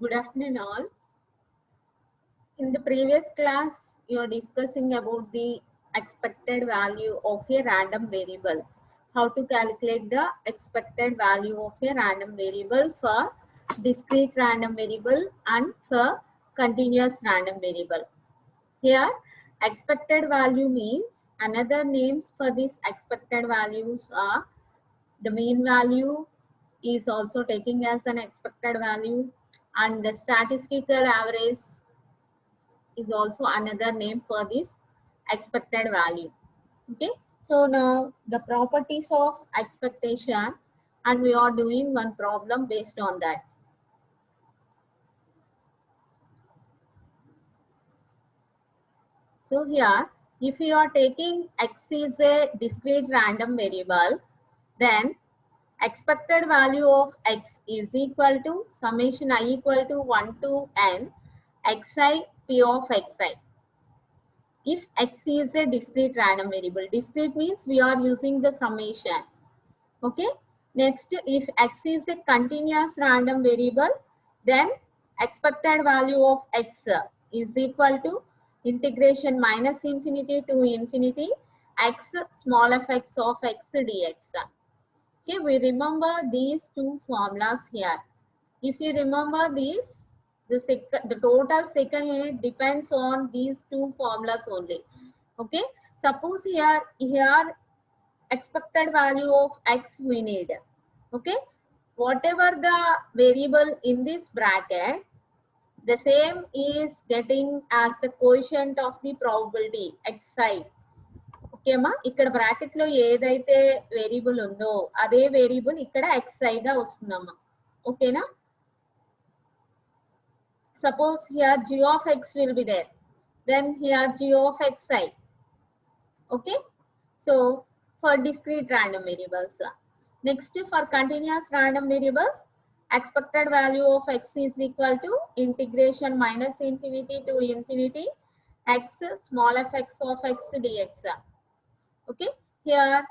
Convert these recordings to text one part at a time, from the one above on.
Good afternoon all. In the previous class, you are discussing about the expected value of a random variable. How to calculate the expected value of a random variable for discrete random variable and for continuous random variable. Here, expected value means another names for these expected values are the mean value is also taking as an expected value, and the statistical average is also another name for this expected value. Okay, so now the properties of expectation, and we are doing one problem based on that. So here, if you are taking x is a discrete random variable, then expected value of x is equal to summation I equal to 1 to n xi p of xi. If x is a discrete random variable, discrete means we are using the summation. Okay. Next, if x is a continuous random variable, then expected value of x is equal to integration minus infinity to infinity x small f(x) of x dx. Okay, we remember these two formulas here. If you remember these, the total second unit depends on these two formulas only. Okay, suppose here expected value of x we need. Okay, whatever the variable in this bracket, the same is getting as the quotient of the probability xi. ఓకేమా, ఇక్కడ bracket లో ఏదైతే variable ఉందో అదే variable ఇక్కడ xi గా వస్తుందమ్మా. ఓకేనా, suppose here g of x will be there, then here g of xi. Okay, so for discrete random variables. Next, for continuous random variables, expected value of x is equal to integration minus infinity to infinity x small f(x) of x dx. Okay, here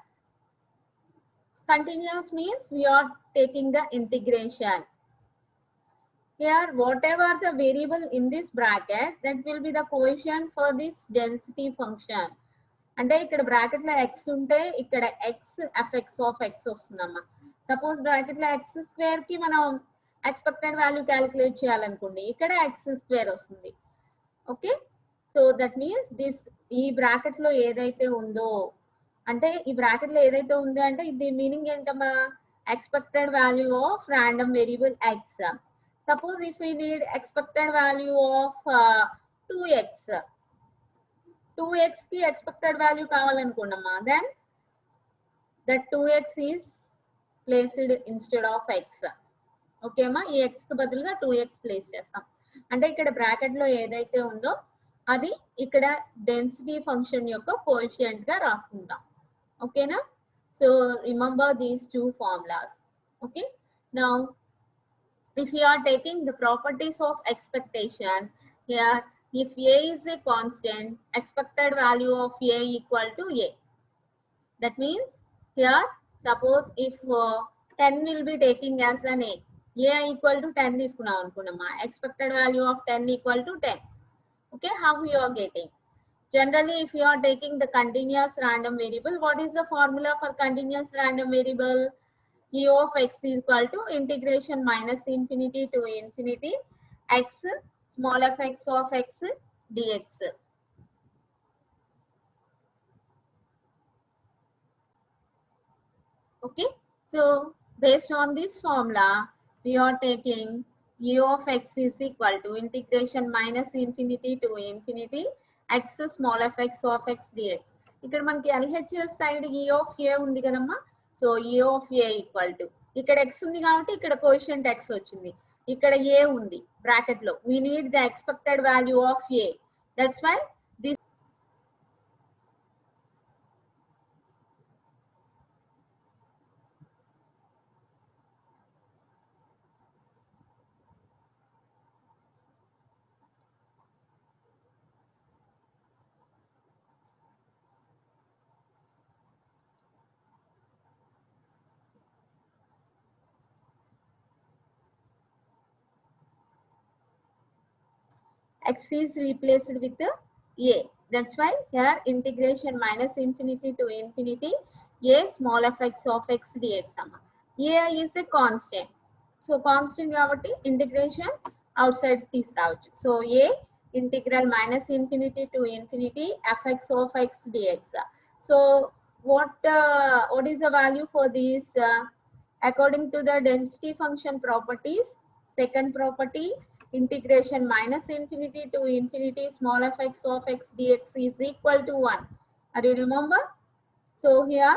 continuous means we are taking the integration. Here whatever the variable in this bracket, that will be the coefficient for this density function. అంటే ఇక్కడ bracket లో x ఉంటే ఇక్కడ x fx of x వస్తుందమ్మా. Suppose bracket లో x square కి మనం expected value calculate చేయాలనుకోండి, ఇక్కడ x స్క్వేర్ వస్తుంది. Okay, so that means this ఈ బ్రాకెట్ లో ఏదైతే ఉందో, అంటే ఈ బ్రాకెట్ లో ఏదైతే ఉందో అంటే ఇది మీనింగ్ ఏంటమ్మా, expected value of random variable x. Suppose if we need expected value of 2x, 2x కి expected value కావాలనుకోండమ్మా, then that 2x is placed instead of x. ఓకేమా, ఈ x కి బదులుగా 2x ప్లేస్ చేస్తాం. అంటే ఇక్కడ బ్రాకెట్ లో ఏదైతే ఉందో అది ఇక్కడ డెన్సిటీ ఫంక్షన్ యొక్క కోఎఫిషియంట్ గా రాసుకుంటాం. ఓకేనా, so remember these two formulas. Okay, now if you are taking the properties of expectation, here if a is a constant, expected value of a equal to a. That means here suppose if 10 will be taking as an a equal to 10 తీసుకున్నాం అనుకున్నామా, expected value of 10 equal to 10. Okay, how you are getting? Generally, if you are taking the continuous random variable, what is the formula for continuous random variable? E of x is equal to integration minus infinity to infinity x small f(x) of x dx. Okay, so based on this formula, we are taking e of x is equal to integration minus infinity to infinity x small f(x) of x dx. ఇక్కడ మనకి LHS side e of a ఉంది కదమ్మా, so e of a equal to ఇక్కడ x ఉంది కాబట్టి ఇక్కడ coefficient x వచ్చింది, ఇక్కడ a ఉంది బ్రాకెట్ లో, we need the expected value of a, that's why this. x is replaced with a. That's why here integration minus infinity to infinity a small fx of x dx. A is a constant. So constant కాబట్టి integration outside తీసుకురావచ్చు. So a integral minus infinity to infinity fx of x dx. So what is the value for this? According to the density function properties, second property, integration minus infinity to infinity small fx of x dx is equal to 1. Are you remember? So here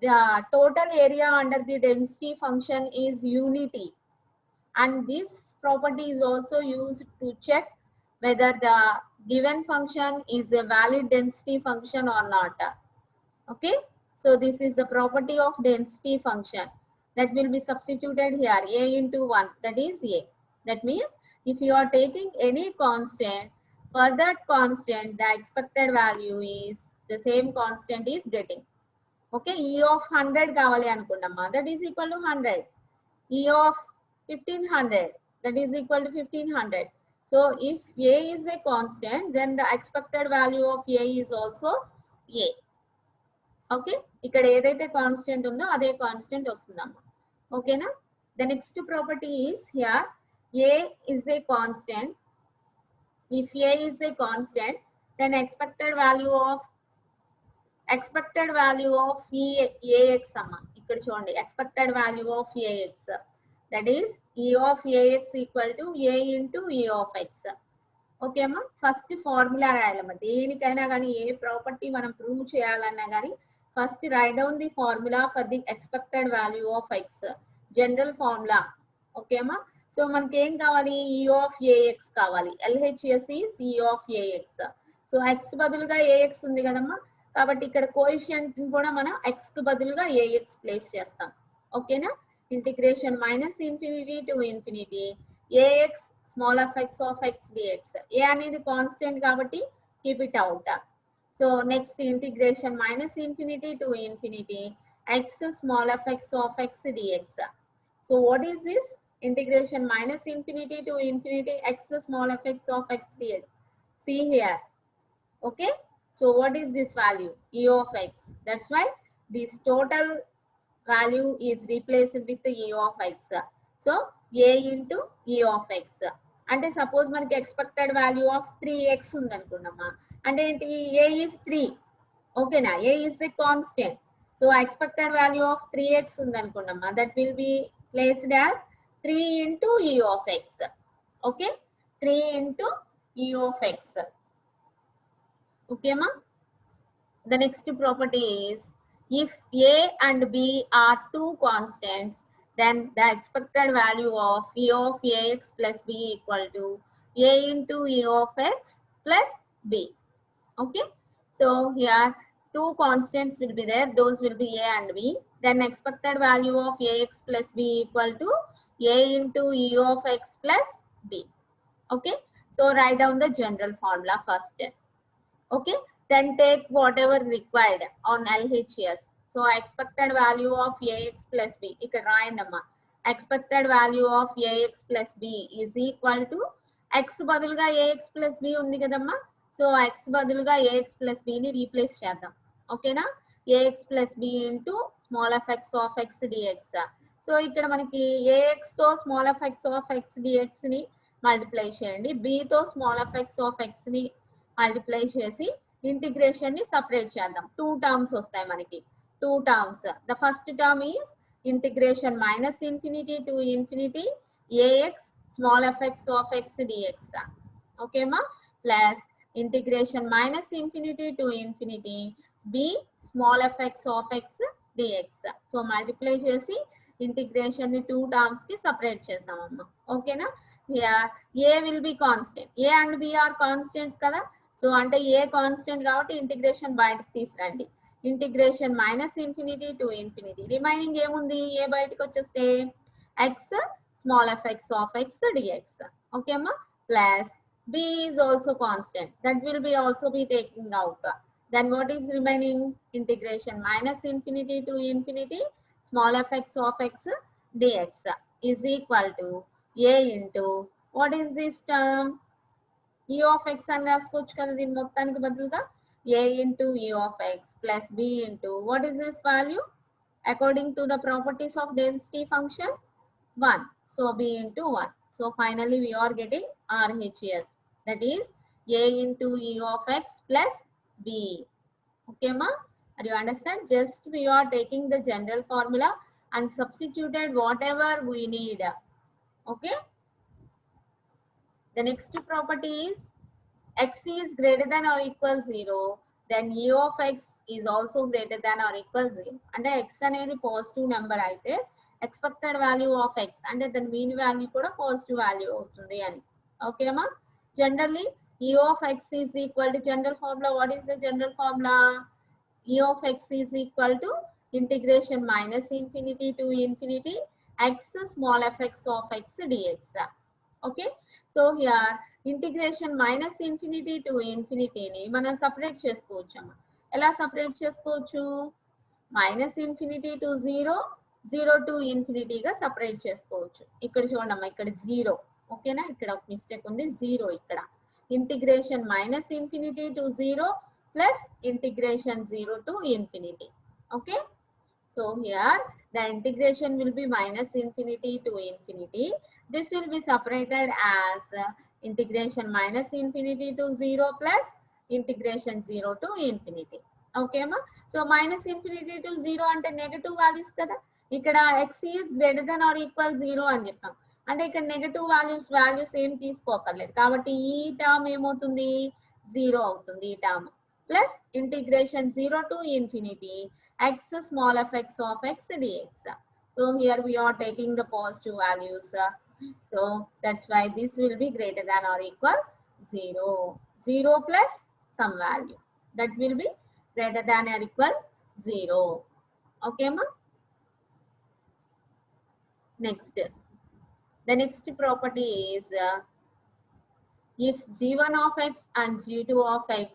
the total area under the density function is unity, and this property is also used to check whether the given function is a valid density function or not. Okay, so this is the property of density function that will be substituted here, a into 1, that is a. That means if you are taking any constant, for that constant the expected value is the same constant is getting. Okay, e of 100 కావాలి అనుకున్నామా, that is equal to 100. E of 1500, that is equal to 1500. So if a is a constant, then the expected value of a is also a. Okay, ఇక్కడ ఏదైతే constant ఉందో అదే constant వస్తుందమ్మా. ఓకేనా? The next property is here a is a constant. If a is a constant, then expected value of ax అమ్మా. ఇక్కడ చూడండి, expected value of ax, that is e of ax equal to a into e of x. Okay అమ్మా, first formula రాయాలమ్మా. దేనికైనా కానీ ఏ property మనం prove చేయాలన్నా కానీ first right down the formula for the expected value of X, general formula. Okay అమ్మా, so మనకి ఏం కావాలి, ఈ ఆఫ్ ఏఎక్స్ కావాలి. ఎల్హెచ్ఎస్ ఈస్ ఈ ఆఫ్ ఏఎక్స్. సో ఎక్స్ బదులుగా ఏఎక్స్ ఉంది కదమ్మా, కాబట్టి ఇక్కడ కోఎఫిషియంట్ కూడా మనం ఎక్స్ కి బదులుగా ఏఎక్స్ ప్లేస్ చేస్తాం. ఓకేనా? Integration minus infinity to infinity a x small fx of x dx. A అనేది కాన్స్టెంట్ కాబట్టి keep it out. So next integration minus infinity to infinity x small fx of x dx. So what is this? Integration minus infinity to infinity x small fx of x dx. See here. Okay, so what is this value? E of x. That's why this total value is replaced with the e of x. So a into e of x. అంటే suppose మనకి expected value of 3x ఉంది అనుకున్నామా, అంటే ఏంటి, a is 3. ఓకేనా? a is a constant. So expected value of 3x ఉంది అనుకున్నామా, that will be placed as 3 into e of x. Okay, 3 into e of x. Okay అమ్మా. The next property is if a and b are two constants, then the expected value of e of ax plus b equal to a into e of x plus b. Okay, so here two constants will be there, those will be a and b. Then expected value of ax plus b equal to a into e of x plus b. Okay, so write down the general formula first. Okay, then take whatever required on LHS. So expected value of ax plus b, ఇక్కడ రాయండమ్మా. expected value of ax plus b is equal to x బదులుగా ax plus b ఉంది కదమ్మా, so x బదులుగా ax plus b ని replace చేద్దాం. ఓకేనా? ax plus b into small fx of x dx. So ఇక్కడ మనకి ax తో small fx of x dx ని మల్టిప్లై చేయండి, b తో small fx of x ని మల్టిప్లై చేసి ఇంటిగ్రేషన్ ని సపరేట్ చేద్దాం. 2 టర్మ్స్ వస్తాయి మనకి, 2 terms. The first term is integration minus infinity to infinity ax small fx of x dx. ఓకేమా? Plus integration minus infinity to infinity b small fx of x dx. So multiply చేసి integration ని 2 terms కి separate చేసామమ్మా. ఓకేనా? Here a will be constant, a and b are constants కదా, so అంటే a constant కాబట్టి integration బయటకు తీసురండి. Integration minus infinity to infinity, remaining ఏముంది, ఏ బయటకు వచ్చేస్తే x small f x of x d x. Okay అమ్మా, plus b is also constant, that will be also be taking out. Then what is remaining? Integration minus infinity to infinity small fx of x dx is equal to a into, what is this term? e of x అని రాసుకోవచ్చు కదా దీని మొత్తానికి బదులుగా a into e of x plus b into what is this value according to the properties of density function 1. So b into 1. So finally we are getting RHS, that is a into e of x plus b. Okay ma, are you understand? Just we are taking the general formula and substituted whatever we need. Okay, the next property is x is greater than or equal 0, then e of x is also greater than or equal 0. అంటే x అనేది positive number అయితే expected value of x అంటే దాని mean value కూడా positive value అవుతుంది అని. ఓకేమా, generally e of x is equal to general formula. What is the general formula? e of x is equal to integration minus infinity to infinity x small fx of x dx. Okay, so here integration minus infinity to infinity ని మనం separate చేసుకోవచ్చు అమ్మా. ఎలా separate చేసుకోవచ్చు? Minus infinity to 0, 0 to ఇన్ఫినిటీగా separate చేసుకోవచ్చు. ఇక్కడ చూడండి అమ్మా, ఇక్కడ 0. ఓకేనా, ఇక్కడ ఒక మిస్టేక్ ఉంది, 0 ఇక్కడ. Integration minus infinity to 0 plus integration 0 to infinity. Okay, so here the integration will be minus infinity to infinity. This will be separated as integration minus infinity to 0 plus integration 0 to infinity. Okay ma, so minus infinity to 0 అంటే negative values కదా. ఇక్కడ x is greater than or equal 0 అని చెప్పాం, అంటే ఇక్కడ negative values ఏం తీసుకోకర్లేదు కాబట్టి ఈ టర్మ్ ఏమవుతుంది, 0 అవుతుంది ఈ term. Plus integration 0 to infinity x small fx of x dx. So here we are taking the positive values. So that's why this will be greater than or equal 0. 0 plus some value that will be greater than or equal 0. Okay ma. Next, the next property is if g1 of x and g2 of x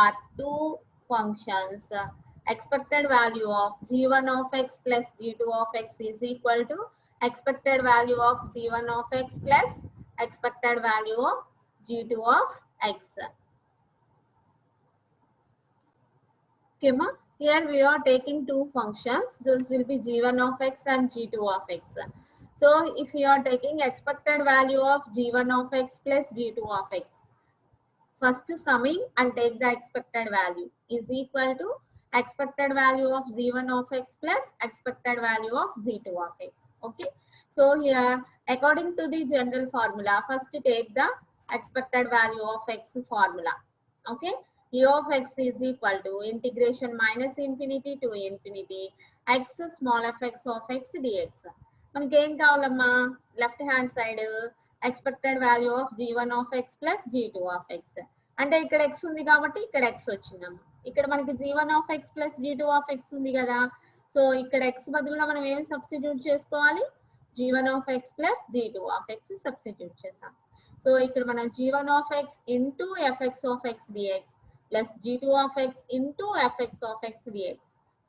are two functions, expected value of g1 of x plus g2 of x is equal to expected value of g1 of x plus expected value of g2 of x. Okay ma, here we are taking two functions, those will be g1 of x and g2 of x. So if you are taking expected value of g1 of x plus g2 of x, first summing and take the expected value is equal to expected value of g1 of x plus expected value of g2 of x. Okay, so here according to the general formula, first take the expected value of x formula. Okay, e of x is equal to integration minus infinity to infinity x small fx of x dx. మనకి ఏం కావాలమ్మా, left hand side expected value of g1 of x plus g2 of x. అంటే ఇక్కడ x ఉంది కాబట్టి ఇక్కడ x వచ్చిందమ్మా. ఇక్కడ మనకి g1 of x plus g2 of x ఉంది కదా, సో ఇక్కడ x బదులుగా మనం ఏమి సబ్స్టిట్యూట్ చేసుకోవాలి, g1 of x plus g2 of x substitute చేసాం. సో ఇక్కడ మనం g1 of x into fx of x dx plus g2 of x into fx of x dx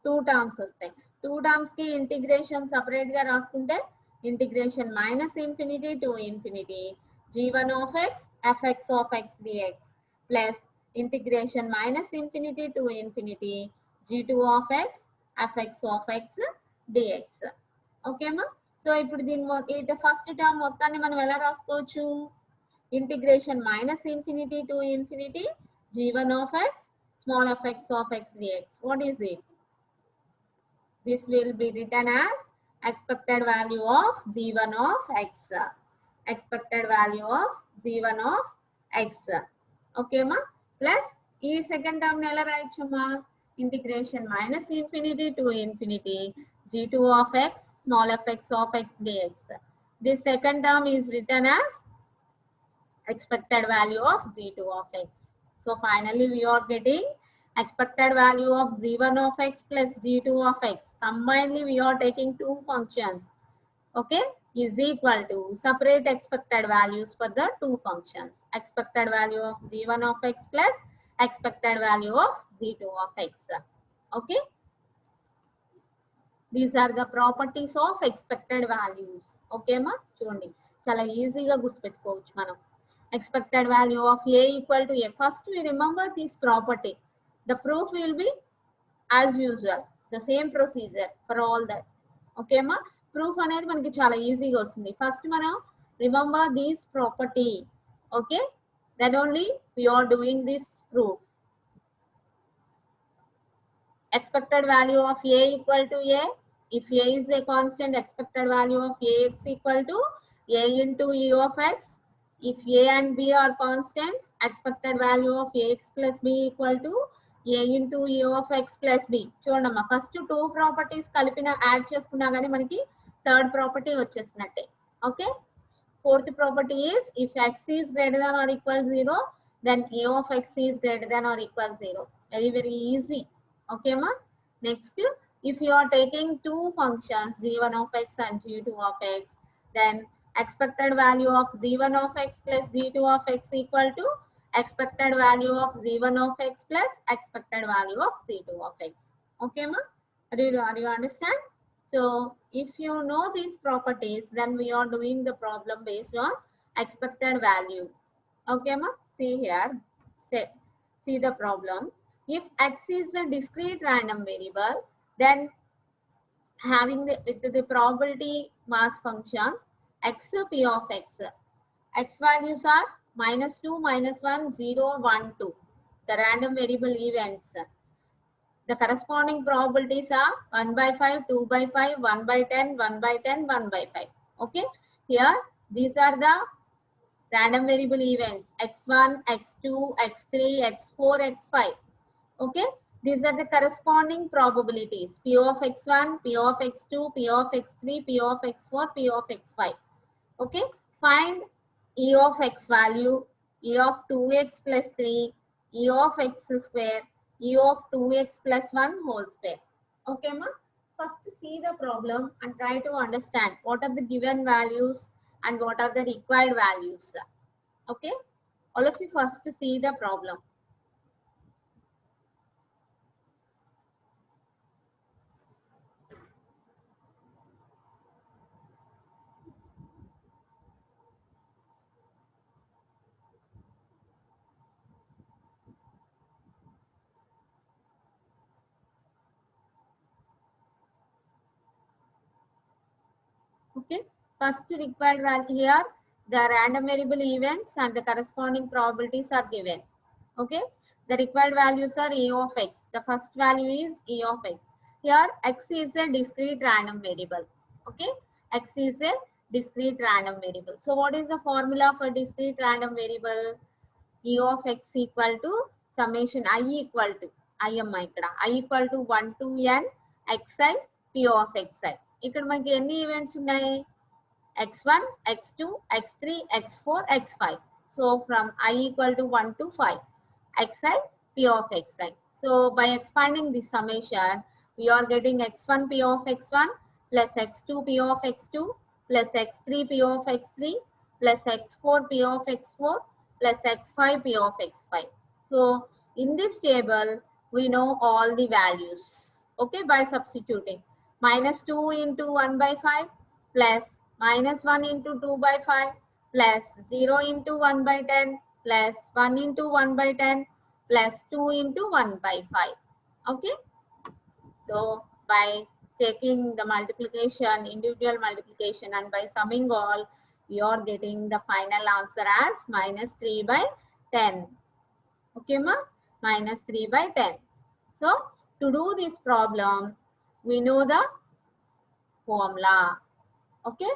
two terms వస్తాయి. Two terms కి integration separate గా రాసుకుంటే integration minus infinity to infinity g1 of x fx of x dx plus integration minus infinity to infinity g2 of x fx of x dx. Okay మా, so ఇప్పుడు దీని first term మొత్తాన్ని మనం ఎలా రాసుకోవచ్చు, integration minus infinity to infinity g1 of x small fx of x dx. What is it? This will be written as expected value of g1 of x. Expected value of g1 of x. Okay ma, plus ఈ second term ఎలా రాయొచ్చమ్మా, integration minus infinity to infinity g2 of x small fx of x dx. This second term is written as expected value of g2 of x. So finally we are getting expected value of g1 of x plus g2 of x. Combinedly we are taking two functions. Okay, is equal to separate expected values for the two functions. Expected value of g1 of x plus expected value of g2 of x. Okay, these are the properties of expected values. Okay ma, చూడండి చాలా ఈజీగా గుర్తుపెట్టుకోవచ్చు మనం. expected value of A equal to A. First we remember this property. The proof will be as usual, the same procedure for all that. Okay ma? Proof అనేది మనకి చాలా ఈజీగా వస్తుంది. ఫస్ట్ మనం remember this property. Okay, then only we are doing this proof. Expected value of A equal to A. If A is a constant, expected value of Ax equal to A into E of x. If A and B are constants, expected value of Ax plus B equal to A into E of x plus B. చూడమ్మా first two properties కలిపిన add చేసుకున్నా కానీ మనకి third property వచ్చేసినట్టే. Okay, fourth property is if x is greater than or equal 0, then A of x is greater than or equal 0. Very easy. Okay ma? Next, if you are taking two functions g1 of x and g2 of x, then expected value of g1 of x plus g2 of x equal to expected value of g1 of x plus expected value of g2 of x. Okay ma? Are you understand? So if you know these properties, then we are doing the problem based on expected value. Okay ma? See here, see the problem. If x is a discrete random variable, then having with the probability mass functions x p of x values are -2, -1, 0, 1, 2, the random variable events. The corresponding probabilities are 1 by 5, 2 by 5, 1 by 10, 1 by 10, 1 by 5. Okay, here these are the random variable events x1, x2, x3, x4, x5. Okay, these are the corresponding probabilities p of x1, p of x2, p of x3, p of x4, p of x5. Okay, find e of x value, e of 2x plus 3, e of x square, e of 2x plus 1 whole square. Okay ma? First see the problem and try to understand what are the given values and what are the required values. Okay, all of you first see the problem. Okay, first required value here, the random variable events and the corresponding probabilities are given. Okay, the required values are e of x. The first value is e of x. Here x is a discrete random variable. Okay, x is a discrete random variable. So what is the formula for discrete random variable? E of x equal to summation I equal to I equal to 1 to n xi p of xi. ఇక్కడ మనకి ఎన్ని events ఉన్నాయి? x1, x2, x3, x4, x5. So from I equal to 1 to 5, xi p of xi. So by expanding this summation, we are getting x1 p of x1 plus x2 p of x2 plus x3 p of x3 plus x4 p of x4 plus x5 p of x5. So in this table, we know all the values. Okay, by substituting -2 into 1 by 5 plus -1 into 2 by 5 plus 0 into 1 by 10 plus 1 into 1 by 10 plus 2 into 1 by 5. Okay, so by taking the multiplication, individual multiplication, and by summing all, you are getting the final answer as -3 by 10. Okay ma? -3 by 10. So to do this problem, we know the formula. Okay,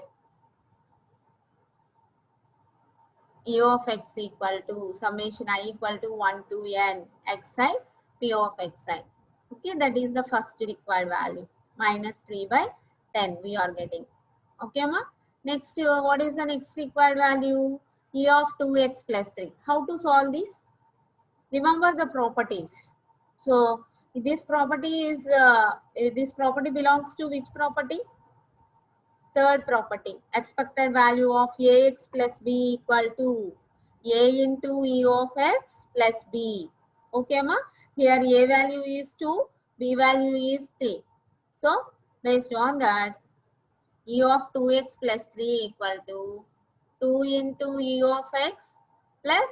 e of x equal to summation I equal to 1 to n xi p of xi. Okay, that is the first required value. -3 by 10 we are getting. Okay ma? Next, what is the next required value? E of 2x plus 3. How to solve this? Remember the properties. So this property is this property belongs to which property? Third property, expected value of ax plus b equal to a into e of x plus b. Okay ma? Here a value is 2, b value is 3. So based on that, e of 2x plus 3 equal to 2 into e of x plus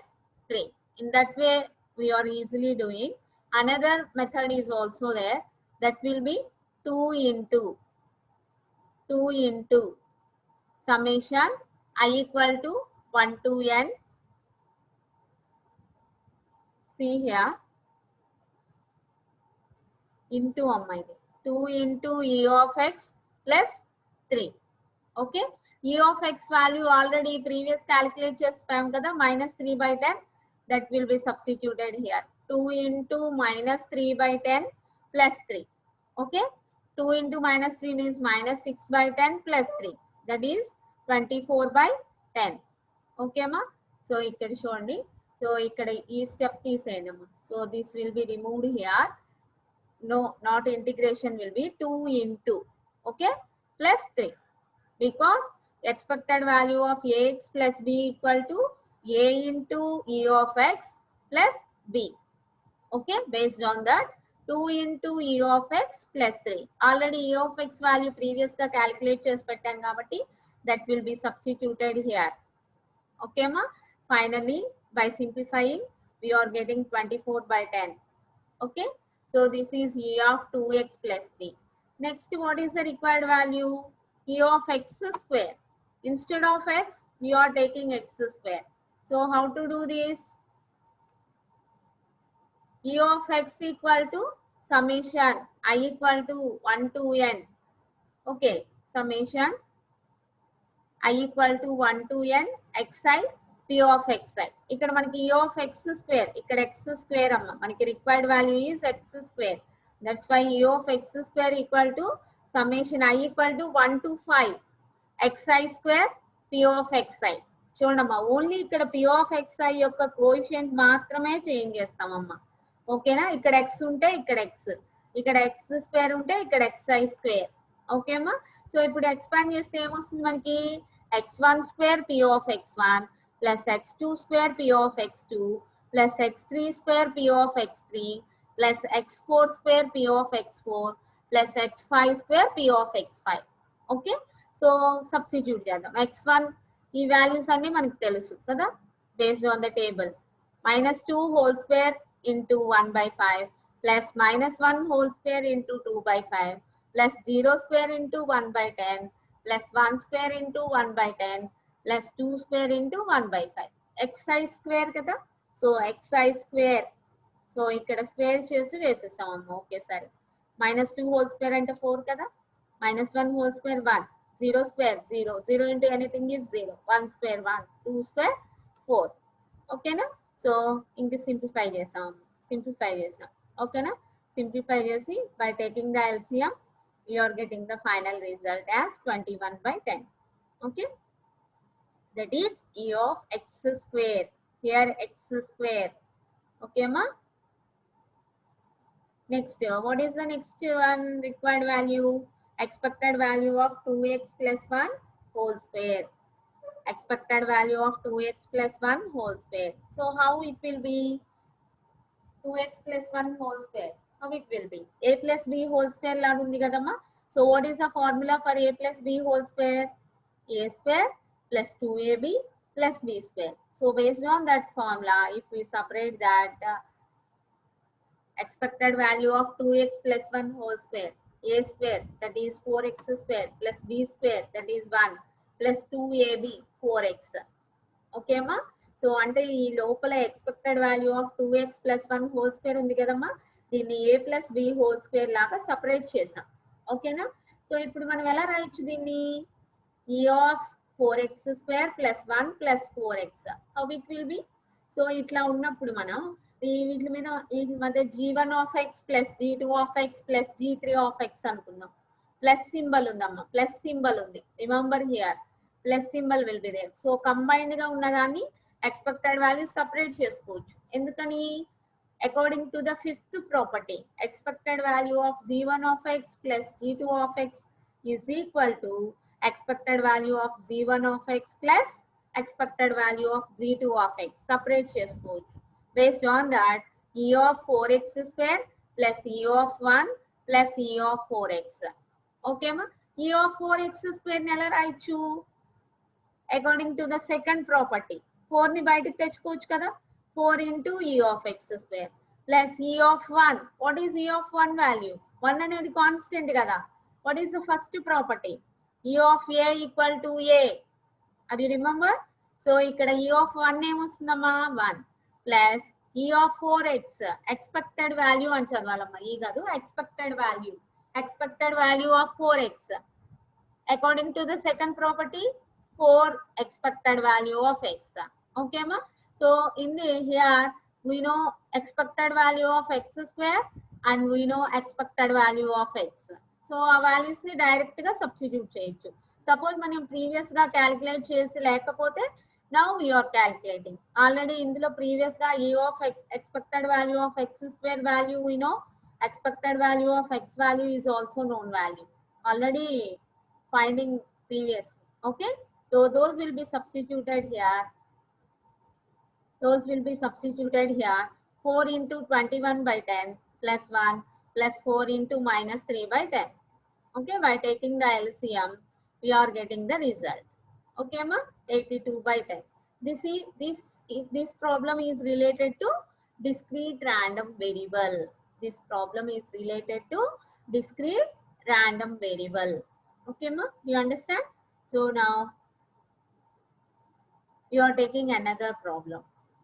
3. In that way, we are easily doing. Another method is also there. That will be 2 into summation I equal to 1 to n. See here. Into 2 into e of x plus 3. Okay. E of x value already previous calculate chestam kada, minus 3 by 10. That will be substituted here. 2 into minus 3 by 10 plus 3. Okay. 2 into minus 3 means minus 6 by 10 plus 3. That is 24 by 10. Okay ma. So ikkada chudandi. So ikkada ee step teeseyandi amma. So this will be removed here. No, not integration will be 2 into, okay, plus 3. Because expected value of ax plus b equal to a into e of x plus b. Okay, based on that, 2 into e of x plus 3. Already e of x value previous ka calculate chesi pettam kabatti that will be substituted here. Okay ma. Finally, by simplifying, we are getting 24 by 10. Okay. So this is e of 2x plus 3. Next, what is the required value? E of x square. Instead of x, we are taking x square. So how to do this? E of x equal to summation I equal to 1 to n. Okay. Summation I equal to 1 to n xi p of xi. ఇక్కడ మనకి e of x square, ఇక్కడ x square అమ్మ, మనకి required value is x square. That's why e of x square equal to summation I equal to 1 to 5 xi square p of xi. చూడమ్మా, only ఇక్కడ p of xi యొక్క coefficient మాత్రమే change చేస్తామమ్మా. ఓకేనా? ఇక్కడ x ఉంటే ఇక్కడ x, ఇక్కడ x square ఉంటే ఇక్కడ xi స్క్వేర్. ఓకేమ్మా? సో ఇప్పుడు ఎక్స్పాండ్ చేస్తే ఏమొస్తుంది మనకి? x1 square p of x1 plus x2 square p of x2 plus x3 square p of x3 plus x4 square p of x4 plus x5 square p of x5. Okay. So substitute చేద్దాం. x1 ఈ values అన్ని మనకు తెలుసు కదా, based on the table. Minus 2 whole square into 1 by 5 plus minus 1 whole square into 2 by 5 plus 0 square into 1 by 10 plus 1 square into 1 by 10 plus 2 square into 1 by 5. xi square కదా. So xi square. So ఇక్కడ square చేసి వేసేస్తాం అమ్మ ఒకేసారి. Minus 2 whole square అంటే 4 కదా. Minus 1 whole square 1. 0 square 0. 0 into anything is 0. 1 square 1. 2 square 4. ఓకేనా? So ఇంక సింప్లిఫై చేసాం. ఓకేనా? సింప్లిఫై చేసి by taking the LCM we are getting the final result as 21 by 10. Okay. That is e of x square. Here x square. Okay ma. Next, what is the next one required value? Expected value of 2x plus 1 whole square. Expected value of 2x plus 1 whole square. So how it will be? 2x plus 1 whole square. How it will be? A plus b whole square లాగా ఉంది కదమ్మా. So what is the formula for a plus b whole square? A square plus 2ab plus b square. So based on that formula, if we separate that expected value of 2x plus 1 whole square, a square that is 4x square plus b square that is 1 plus 2ab 4x. Okay ma. So అంటే ఈ లోపల expected value of 2x plus 1 whole square ఉంది కదమ్మా, దీన్ని a plus b whole square లాగా separate చేసాం. ఓకేనా? So ఇప్పుడు మనం ఎలా రాయొచ్చు దీన్ని? e of 4x square plus 1 plus 4x. How it will be? So ఇట్లా ఉన్నప్పుడు మనం వీటి మధ్య g1 of x plus g2 of x plus g3 of x అనుకుందాం. ప్లస్ సింబల్ ఉందమ్మా, ప్లస్ సింబల్ ఉంది. Remember here plus symbol will be there. So combined గా ఉన్నదాన్ని expected value separate చేసుకోవచ్చు. ఎందుకని? According to the fifth property, expected value of g1 of x plus g2 of x is equal to expected value of g1 of x plus expected value of g2 of x. Separate చేసుకోవచ్చు. Based on that, e of 4x square plus e of 1 plus e of 4x. Okay ma? e of 4x square ని ఎలా రాయొచ్చు? According to the second property, 4 ని బయటికి తెచ్చుకోవచ్చు కదా. 4 into e of x square plus e of 1. What is e of 1 value? 1 అనేది constant కదా. What is the first property? e of a equal to a. Are you remember? So ఇక్కడ e of 1 ఏమొస్తుందమ్మా 1 plus e of 4x expected value అని చదవాలమ్మా. ఈ కాదు expected value of 4x. According to the second property, 4 expected value of x. Okay ma? So in the here we know expected value of x square and we know expected value of x. So ఆ values ని direct గా substitute చేయొచ్చు. Suppose మనం previous గా calculate చేసి లేకపోతే now we are calculating. Already ఇందులో previous గా e of x expected value of x square value we know. Expected value of x value is also known value. Already finding previous. Okay, so those will be substituted here. 4 into 21 by 10 plus 1 plus 4 into minus 3 by 10. Okay, by taking the LCM we are getting the result. Okay ma, 82 by 10. This problem is related to discrete random variable. This problem is related to discrete random variable. Okay ma, you understand? So now you are taking another problem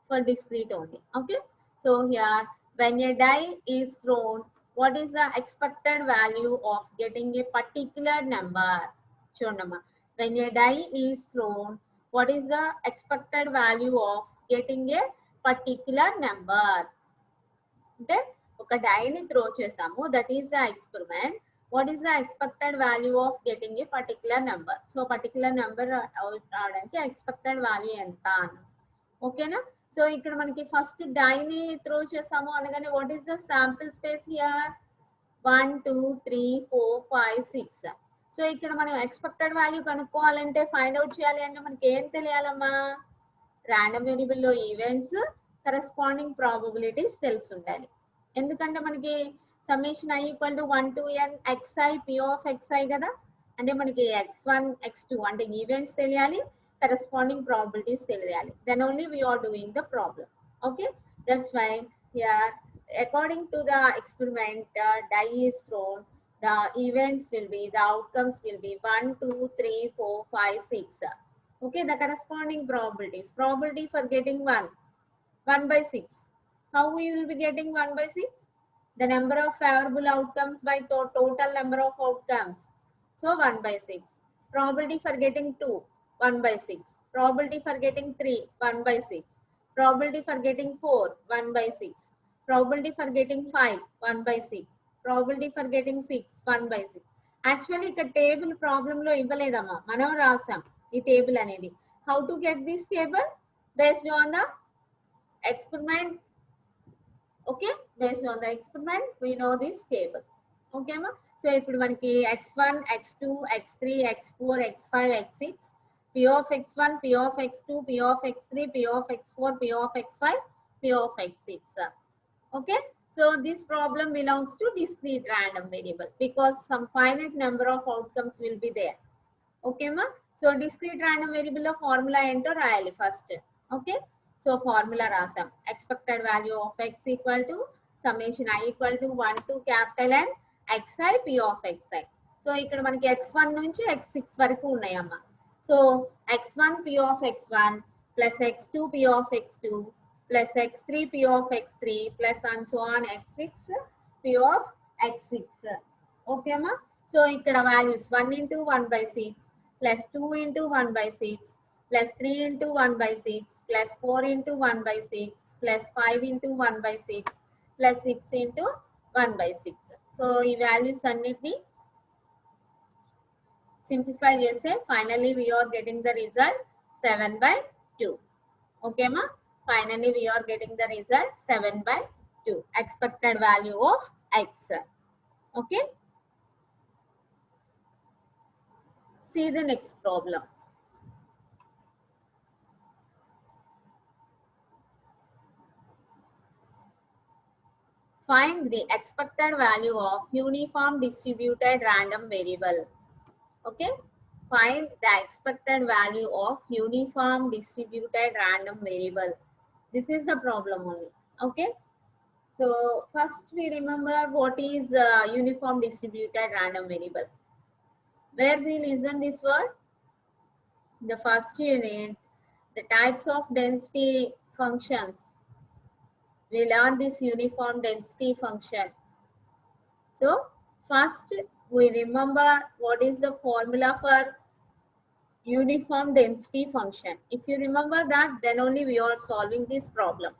for discrete only. Okay, so here when a die is thrown, what is the expected value of getting a particular number? Chundama, when a die is thrown, what is the expected value of getting a particular number? అంటే ఒక డైని throw చేసాము, that is the experiment. What is the expected value of getting a particular number? So particular number రావడానికి expected value ఎంత అని. ఓకేనా? So ఇక్కడ మనకి first డైని throw చేసాము అనగానే what is the sample space here? 1 2 3 4 5 6. So ఇక్కడ మనం ఎక్స్పెక్టెడ్ వాల్యూ కనుక్కోవాలంటే ఫైండ్ అవుట్ చేయాలి అంటే మనకి ఏం తెలియాలమ్మా? రాండమ్ వేరియబుల్ లో ఈవెంట్స్ కరెస్పాండింగ్ ప్రాబబిలిటీస్ తెలిసి ఉండాలి. ఎందుకంటే మనకి summation i equal to 1 to n xi p of xi కదా. అంటే మనకి x1 x2 అంటే ఈవెంట్స్ తెలియాలి, కరెస్పాండింగ్ ప్రాబబిలిటీస్ తెలియాలి. Then only we are doing the problem. Okay, that's why here according to the experiment die is thrown, the events will be, the outcomes will be 1 2 3 4 5 6. Okay, the corresponding probabilities. Probability for getting 1 by 6. How we will be getting 1 by 6? The number of favorable outcomes by total number of outcomes. So 1 by 6. Probability for getting 2, 1 by 6. Probability for getting 3, 1 by 6. Probability for getting 4, 1 by 6. Probability for getting 5, 1 by 6. Probability for getting 6, 1 by 6. Actually ఇక్కడ table problem లో ఇవ్వలేదమ్మా, మనం రాసాం ఈ table అనేది. How to get this table? Based on the experiment. Okay, based on the experiment we know this table. Okay ma, so ఇప్పుడు మనకి x1 x2 x3 x4 x5 x6 p of x1 p of x2 p of x3 p of x4 p of x5 p of x6. Okay, so this problem belongs to discrete random variable because some finite number of outcomes will be there. Okay ma, so discrete random variable లో formula ఏంటో రాయాలి first. Okay, so formula రాసాం. Expected value of x equal to summation i equal to 1 to capital N xi p of xi. So ఇక్కడ మనకి x1 నుంచి x6 వరకు ఉన్నాయమ్మా. So x1 p of x1 plus x2 p of x2 plus x3 p of x3 plus and so on x6 p of x6. Okay అమ్మా, so ఇక్కడ values 1 into 1 by 6 plus 2 into 1 by 6 plus 3 into 1 by 6 plus 4 into 1 by 6 plus 5 into 1 by 6 plus 6 into 1 by 6. So ఈ values అన్నిటిని simplify చేస్తే finally we are getting the result 7 by 2. Okay ma, finally we are getting the result 7 by 2 expected value of x. Okay, see the next problem. Find the expected value of uniform distributed random variable. Okay, find the expected value of uniform distributed random variable. This is the problem only. Okay. So first we remember what is uniform distributed random variable. Where we listen this word? The first unit, the types of density functions. We learn this uniform density function. So first we remember what is the formula for uniform density function. If you remember that, then only we are solving this problem.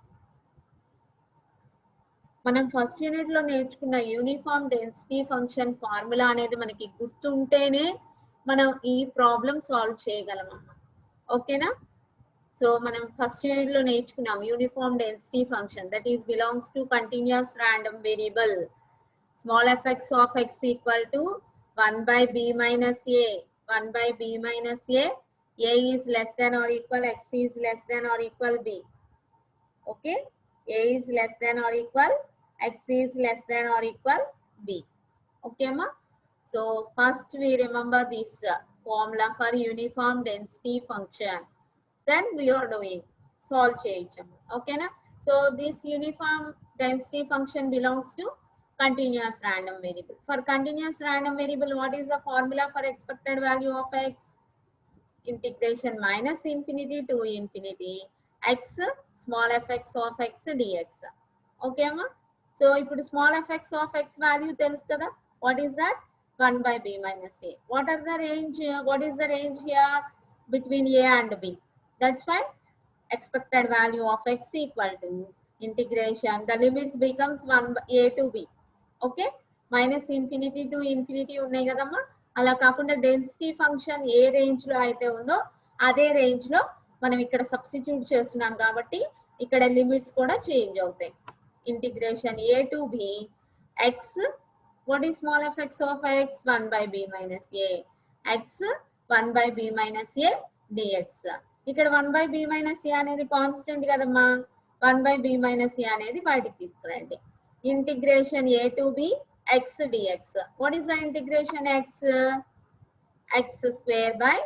మనం first unit లో నేర్చుకున్న uniform density function formula అనేది మనకి గుర్తుంటేనే మనం ఈ problem solve చేయగలం అన్నమాట. ఓకేనా? సో మనం ఫస్ట్ యూనిట్ లో నేర్చుకున్నాం uniform density function that is belongs to continuous random variable small fx of x equal to 1 by b minus a 1 by b minus a is less than or equal x is less than or equal b. Okay, a is less than or equal x is less than or equal b. Okay ma? So first we remember this formula for uniform density function, then we are doing solve cheyacham. Okay na? So this uniform density function belongs to continuous random variable. For continuous random variable, what is the formula for expected value of x? Integration minus infinity to infinity x small fx of x dx. Okay ma? So ఇప్పుడు small fx of x value తెలుసు కదా? What is that? 1 by b minus a. What are the range? What is the range here between a and b? That's why expected value of x equal to integration, the limits becomes 1 by a to b. Okay, minus infinity to infinity ఉన్నాయి కదమ్మా. అలా కాకుండా density function ఏ range లో అయితే ఉందో అదే range లో మనం ఇక్కడ సబ్స్టిట్యూట్ చేస్తున్నాం కాబట్టి ఇక్కడ లిమిట్స్ కూడా చేంజ్ అవుతాయి. Integration A to be X, what is small F X of X 1 by b minus a, X 1 by b minus a dx. ఇక్కడ 1 by b minus a అనేది కాన్స్టెంట్ కదమ్మా, 1 by b minus a అనేది బయటికి తీసుకురండి. Integration a to b x dx. What is the integration x? X square by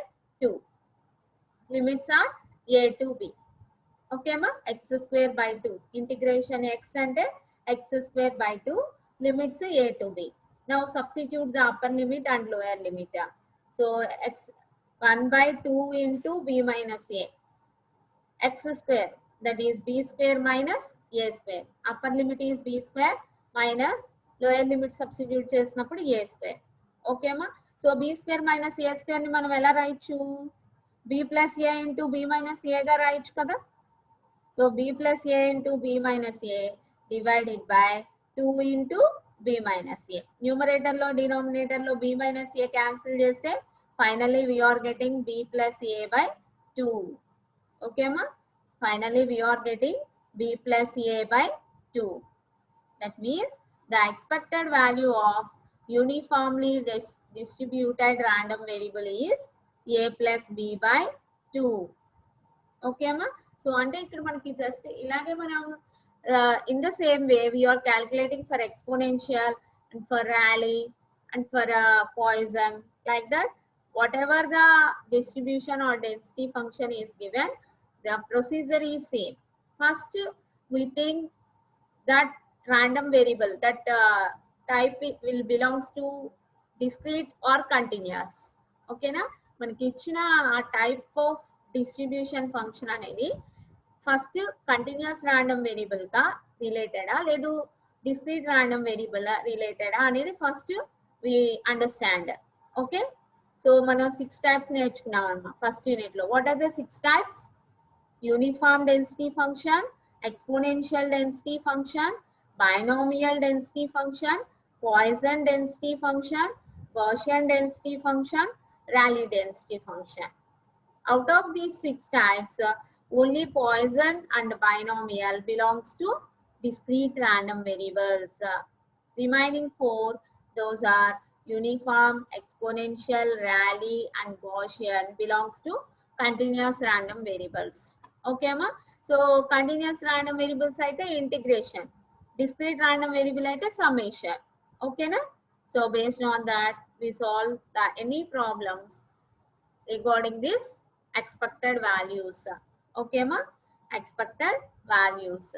2. Limits are a to b. Okay ma? X square by 2. Integration x and x square by 2. Limits a to b. Now substitute the upper limit and lower limit. So x 1 by 2 into b minus a. X square, that is b square minus a square. Upper limit is b square minus lower limit substitute చేసినప్పుడు a square. Okay అమ్మా? So b square minus a square ని మనం ఎలా రాయొచ్చు? b plus a into b minus a గా రాయొచ్చు కదా. So b plus a into b minus a divided by 2 into b minus a. Numerator లో denominator లో b minus a క్యాన్సిల్ చేస్తే finally we are getting b plus a by 2. Okay ma? Finally we are getting b plus a by 2. That means the expected value of uniformly distributed random variable is a plus b by 2. Okay ma? So ante ikkada manaki just ilage manam in the same way we are calculating for exponential and for Rayleigh and for Poisson, like that. Whatever the distribution or density function is given, the procedure is same. First we think that random variable, that type will belongs to discrete or continuous. Okay na? మనకి ఇచ్చిన ఆ type of distribution function అనేది first continuous random variable గా రిలేటెడా లేదు discrete random variable రిలేటెడా అనేది first we understand. Okay, so మనం 6 టైప్స్ నేర్చుకున్నాం అన్నమాట ఫస్ట్ యూనిట్ లో. What are the 6 types? Uniform density function, exponential density function, binomial density function, Poisson density function, Gaussian density function, Rayleigh density function. Out of these 6 types, only Poisson and binomial belongs to discrete random variables. Remaining 4, those are uniform, exponential, Rayleigh and Gaussian belongs to continuous random variables. Okay ma? So continuous random variables aithe integration, discrete random variable aithe summation. Okay na? So based on that we solve any problems regarding this expected values. Okay, ma? Expected values.